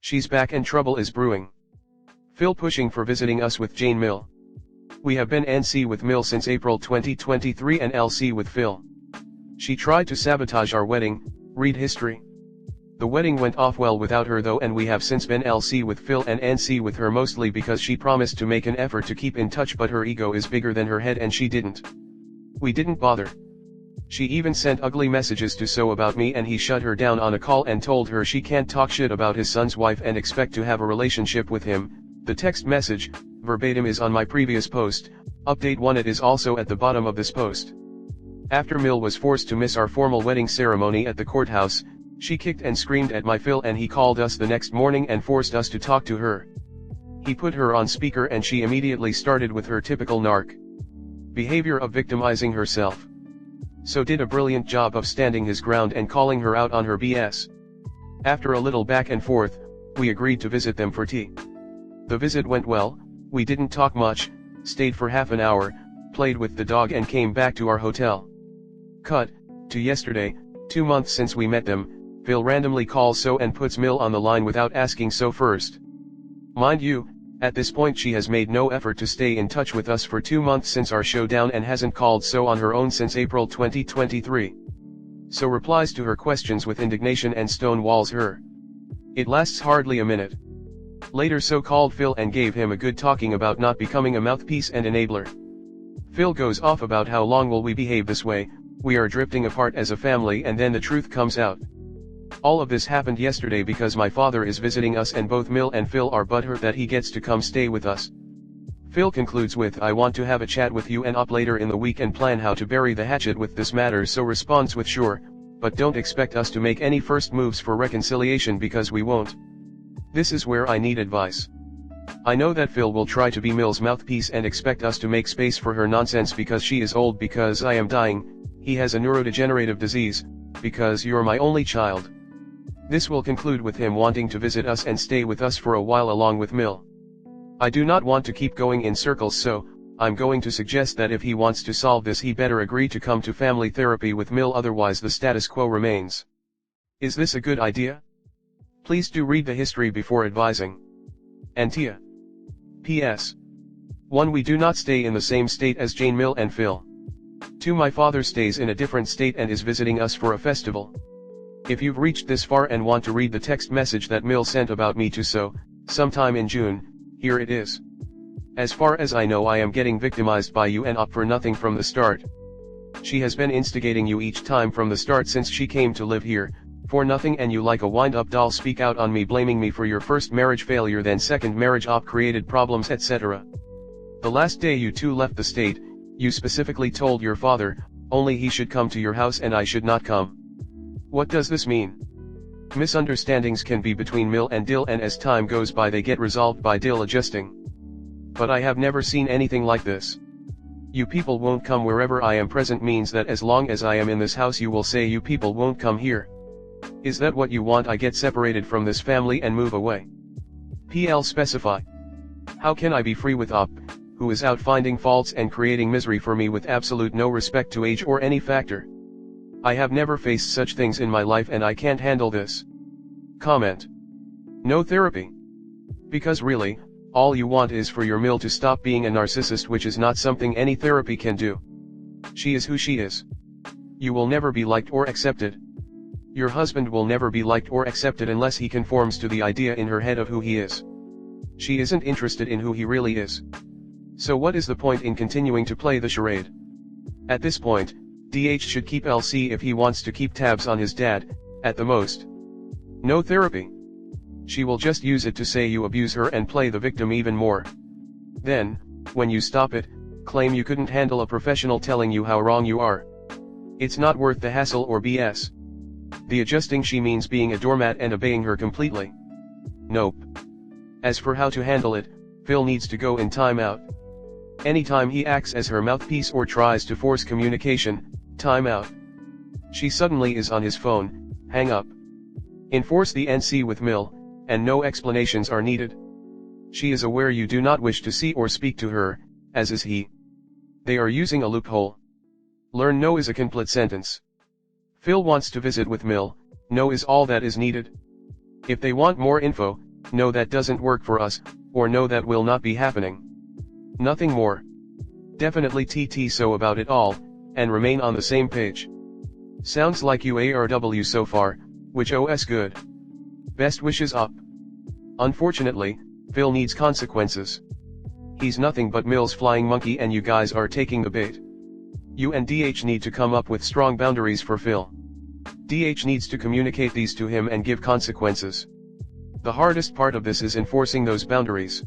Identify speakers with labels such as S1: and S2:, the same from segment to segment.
S1: She's back and trouble is brewing. Phil pushing for visiting us with Jane Mill. We have been NC with Mill since April 2023 and LC with Phil. She tried to sabotage our wedding, read history. The wedding went off well without her though, and we have since been LC with Phil and NC with her mostly because she promised to make an effort to keep in touch, but her ego is bigger than her head and she didn't. We didn't bother. She even sent ugly messages to So about me, and he shut her down on a call and told her she can't talk shit about his son's wife and expect to have a relationship with him. The text message, verbatim, is on my previous post. Update 1. It is also at the bottom of this post. After Mill was forced to miss our formal wedding ceremony at the courthouse, she kicked and screamed at my Phil, and he called us the next morning and forced us to talk to her. He put her on speaker and she immediately started with her typical narc behavior of victimizing herself. So did a brilliant job of standing his ground and calling her out on her BS. After a little back and forth, we agreed to visit them for tea. The visit went well. We didn't talk much, stayed for half an hour, played with the dog and came back to our hotel. Cut to yesterday, 2 months since we met them. Phil randomly calls So and puts Mill on the line without asking So first. Mind you, at this point she has made no effort to stay in touch with us for 2 months since our showdown and hasn't called So on her own since April 2023. So replies to her questions with indignation and stonewalls her. It lasts hardly a minute. Later So called Phil and gave him a good talking about not becoming a mouthpiece and enabler. Phil goes off about how long will we behave this way, we are drifting apart as a family, and then the truth comes out. All of this happened yesterday because my father is visiting us and both Mill and Phil are butthurt that he gets to come stay with us. Phil concludes with, I want to have a chat with you and up later in the week and plan how to bury the hatchet with this matter. So responds with, sure, but don't expect us to make any first moves for reconciliation because we won't. This is where I need advice. I know that Phil will try to be Mill's mouthpiece and expect us to make space for her nonsense because she is old, because I am dying, he has a neurodegenerative disease, because you're my only child. This will conclude with him wanting to visit us and stay with us for a while along with Mill. I do not want to keep going in circles, so I'm going to suggest that if he wants to solve this he better agree to come to family therapy with Mill, otherwise the status quo remains. Is this a good idea? Please do read the history before advising. Antia. P.S. 1. We do not stay in the same state as Jane Mill and Phil. 2. My father stays in a different state and is visiting us for a festival. If you've reached this far and want to read the text message that Mill sent about me to So, sometime in June, here it is. As far as I know, I am getting victimized by you and up for nothing from the start. She has been instigating you each time from the start since she came to live here, for nothing, and you like a wind-up doll speak out on me, blaming me for your first marriage failure, then second marriage created problems, etc. The last day you two left the state, you specifically told your father, only he should come to your house and I should not come. What does this mean? Misunderstandings can be between Mill and Dill, and as time goes by they get resolved by Dill adjusting. But I have never seen anything like this. You people won't come wherever I am present means that as long as I am in this house you will say you people won't come here. Is that what you want? I get separated from this family and move away. PL specify. How can I be free with Op, who is out finding faults and creating misery for me with absolute no respect to age or any factor? I have never faced such things in my life and I can't handle this. Comment. No therapy. Because really, all you want is for your Mill to stop being a narcissist, which is not something any therapy can do. She is who she is. You will never be liked or accepted. Your husband will never be liked or accepted unless he conforms to the idea in her head of who he is. She isn't interested in who he really is. So what is the point in continuing to play the charade? At this point, DH should keep LC if he wants to keep tabs on his dad, at the most. No therapy. She will just use it to say you abuse her and play the victim even more. Then, when you stop it, claim you couldn't handle a professional telling you how wrong you are. It's not worth the hassle or BS. The adjusting she means being a doormat and obeying her completely. Nope. As for how to handle it, Phil needs to go in timeout. Anytime he acts as her mouthpiece or tries to force communication, timeout. She suddenly is on his phone, hang up. Enforce the NC with Mill, and no explanations are needed. She is aware you do not wish to see or speak to her, as is he. They are using a loophole. Learn no is a complete sentence. Phil wants to visit with Mill, no is all that is needed. If they want more info, no that doesn't work for us, or no that will not be happening. Nothing more. Definitely TT so about it all, and remain on the same page. Sounds like UARW so far, which OS good. Best wishes up. Unfortunately, Phil needs consequences. He's nothing but Mil's flying monkey and you guys are taking the bait. You and DH need to come up with strong boundaries for Phil. DH needs to communicate these to him and give consequences. The hardest part of this is enforcing those boundaries.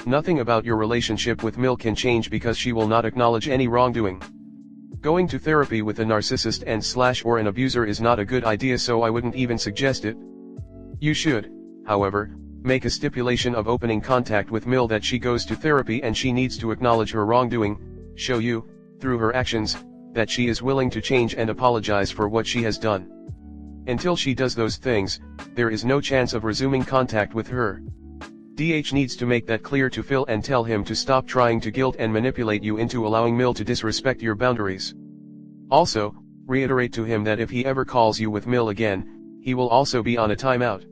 S1: Nothing about your relationship with Mil can change because she will not acknowledge any wrongdoing. Going to therapy with a narcissist and/or an abuser is not a good idea, so I wouldn't even suggest it. You should, however, make a stipulation of opening contact with Mil that she goes to therapy and she needs to acknowledge her wrongdoing, show you, through her actions, that she is willing to change and apologize for what she has done. Until she does those things, there is no chance of resuming contact with her. DH needs to make that clear to Phil and tell him to stop trying to guilt and manipulate you into allowing Mil to disrespect your boundaries. Also, reiterate to him that if he ever calls you with Mil again, he will also be on a timeout.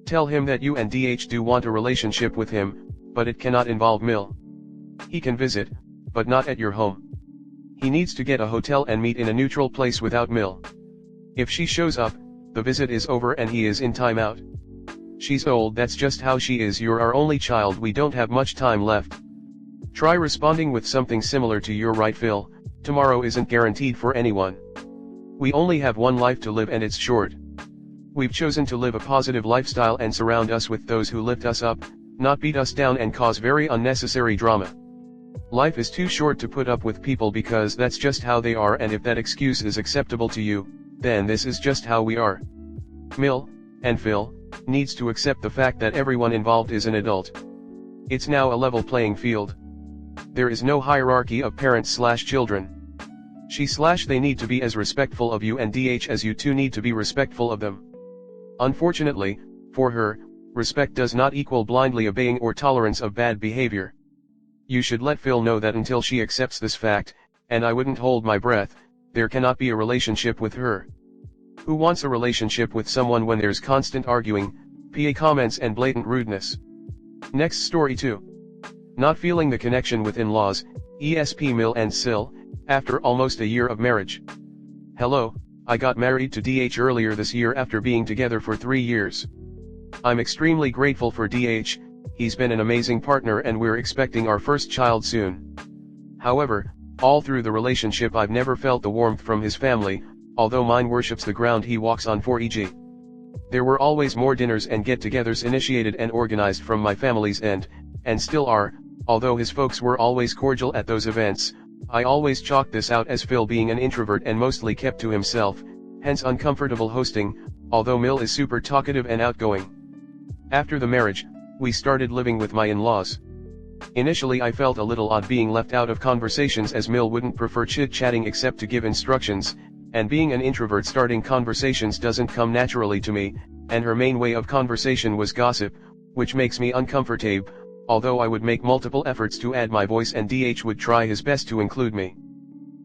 S1: Tell him that you and DH do want a relationship with him, but it cannot involve Mil. He can visit, but not at your home. He needs to get a hotel and meet in a neutral place without Mil. If she shows up, the visit is over and he is in timeout. She's old, that's just how she is. You're our only child, we don't have much time left. Try responding with something similar to "You're right Phil, tomorrow isn't guaranteed for anyone. We only have one life to live and it's short. We've chosen to live a positive lifestyle and surround us with those who lift us up, not beat us down and cause very unnecessary drama. Life is too short to put up with people because that's just how they are, and if that excuse is acceptable to you, then this is just how we are. Mil, and Phil, needs to accept the fact that everyone involved is an adult. It's now a level playing field. There is no hierarchy of parents/children. She/they need to be as respectful of you and DH as you two need to be respectful of them. Unfortunately, for her, respect does not equal blindly obeying or tolerance of bad behavior. You should let Phil know that until she accepts this fact, and I wouldn't hold my breath, there cannot be a relationship with her. Who wants a relationship with someone when there's constant arguing, PA comments and blatant rudeness? Next story 2. Not feeling the connection with in-laws, ESP Mil and Sil, after almost a year of marriage. Hello, I got married to DH earlier this year after being together for 3 years. I'm extremely grateful for DH, he's been an amazing partner and we're expecting our first child soon. However, all through the relationship I've never felt the warmth from his family, although mine worships the ground he walks on. For e.g., there were always more dinners and get-togethers initiated and organized from my family's end, and still are, although his folks were always cordial at those events. I always chalked this out as Phil being an introvert and mostly kept to himself, hence uncomfortable hosting, although Mil is super talkative and outgoing. After the marriage, we started living with my in-laws. Initially I felt a little odd being left out of conversations as Mil wouldn't prefer chit-chatting except to give instructions, and being an introvert starting conversations doesn't come naturally to me, and her main way of conversation was gossip, which makes me uncomfortable, although I would make multiple efforts to add my voice and DH would try his best to include me.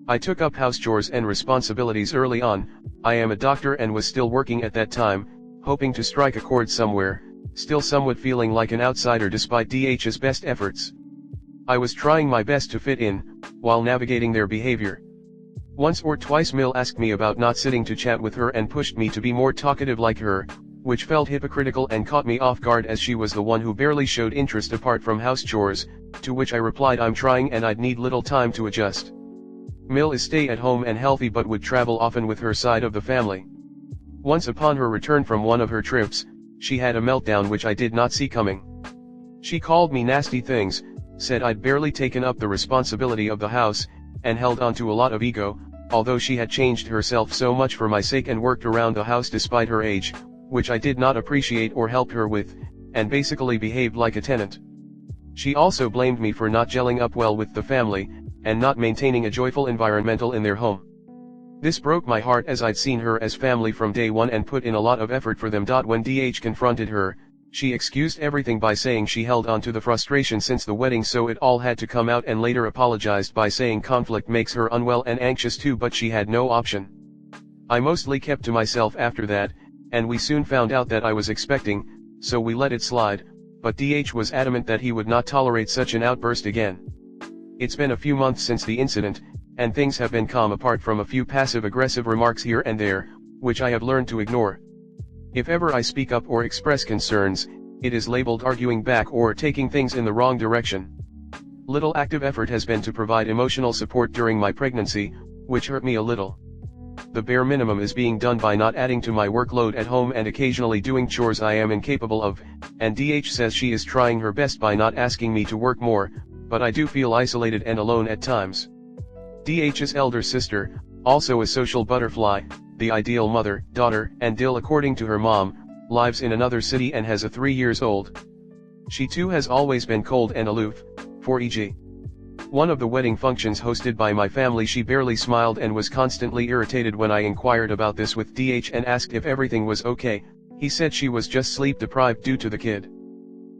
S1: I took up house chores and responsibilities early on. I am a doctor and was still working at that time, hoping to strike a chord somewhere, still somewhat feeling like an outsider despite DH's best efforts. I was trying my best to fit in, while navigating their behavior. Once or twice Mil asked me about not sitting to chat with her and pushed me to be more talkative like her, which felt hypocritical and caught me off guard as she was the one who barely showed interest apart from house chores, to which I replied I'm trying and I'd need little time to adjust. Mil is stay at home and healthy but would travel often with her side of the family. Once upon her return from one of her trips, she had a meltdown which I did not see coming. She called me nasty things, said I'd barely taken up the responsibility of the house, and held on to a lot of ego, although she had changed herself so much for my sake and worked around the house despite her age, which I did not appreciate or help her with, and basically behaved like a tenant. She also blamed me for not gelling up well with the family, and not maintaining a joyful environmental in their home. This broke my heart as I'd seen her as family from day one and put in a lot of effort for them. When DH confronted her, she excused everything by saying she held on to the frustration since the wedding so it all had to come out, and later apologized by saying conflict makes her unwell and anxious too, but she had no option. I mostly kept to myself after that, and we soon found out that I was expecting, so we let it slide, but DH was adamant that he would not tolerate such an outburst again. It's been a few months since the incident, and things have been calm apart from a few passive-aggressive remarks here and there, which I have learned to ignore. If ever I speak up or express concerns, it is labeled arguing back or taking things in the wrong direction. Little active effort has been to provide emotional support during my pregnancy, which hurt me a little. The bare minimum is being done by not adding to my workload at home and occasionally doing chores I am incapable of, and DH says she is trying her best by not asking me to work more, but I do feel isolated and alone at times. DH's elder sister, also a social butterfly, the ideal mother, daughter, and Dill according to her mom, lives in another city and has a 3-year-old. She too has always been cold and aloof, for e.g. one of the wedding functions hosted by my family she barely smiled and was constantly irritated when I inquired about this with DH and asked if everything was okay. He said she was just sleep deprived due to the kid.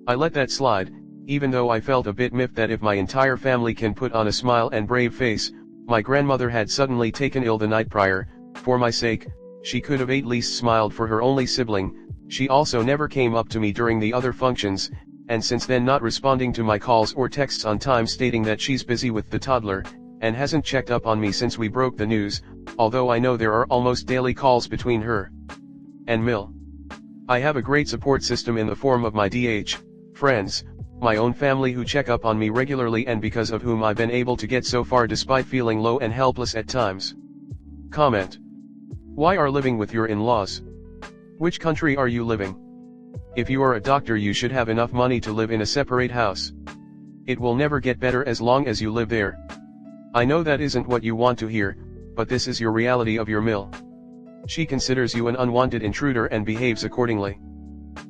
S1: I let that slide, even though I felt a bit miffed that if my entire family can put on a smile and brave face, my grandmother had suddenly taken ill the night prior. For my sake, she could have at least smiled for her only sibling. She also never came up to me during the other functions, and since then not responding to my calls or texts on time, stating that she's busy with the toddler, and hasn't checked up on me since we broke the news, although I know there are almost daily calls between her and Mill. I have a great support system in the form of my DH friends, my own family who check up on me regularly and because of whom I've been able to get so far despite feeling low and helpless at times. Comment. Why are living with your in-laws? Which country are you living? If you are a doctor, you should have enough money to live in a separate house. It will never get better as long as you live there. I know that isn't what you want to hear, but this is your reality of your Mill. She considers you an unwanted intruder and behaves accordingly.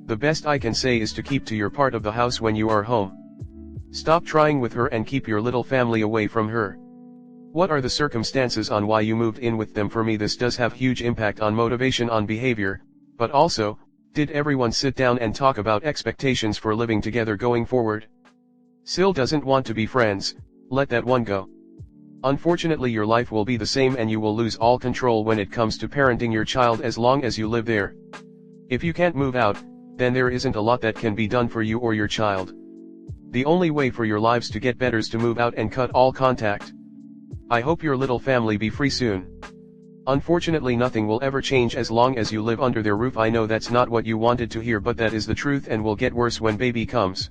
S1: The best I can say is to keep to your part of the house when you are home. Stop trying with her and keep your little family away from her. What are the circumstances on why you moved in with them? For me, this does have huge impact on motivation, on behavior, but also, did everyone sit down and talk about expectations for living together going forward? Sil doesn't want to be friends, let that one go. Unfortunately, your life will be the same and you will lose all control when it comes to parenting your child as long as you live there. If you can't move out, then there isn't a lot that can be done for you or your child. The only way for your lives to get better is to move out and cut all contact. I hope your little family be free soon. Unfortunately, nothing will ever change as long as you live under their roof. I know that's not what you wanted to hear, but that is the truth and will get worse when baby comes.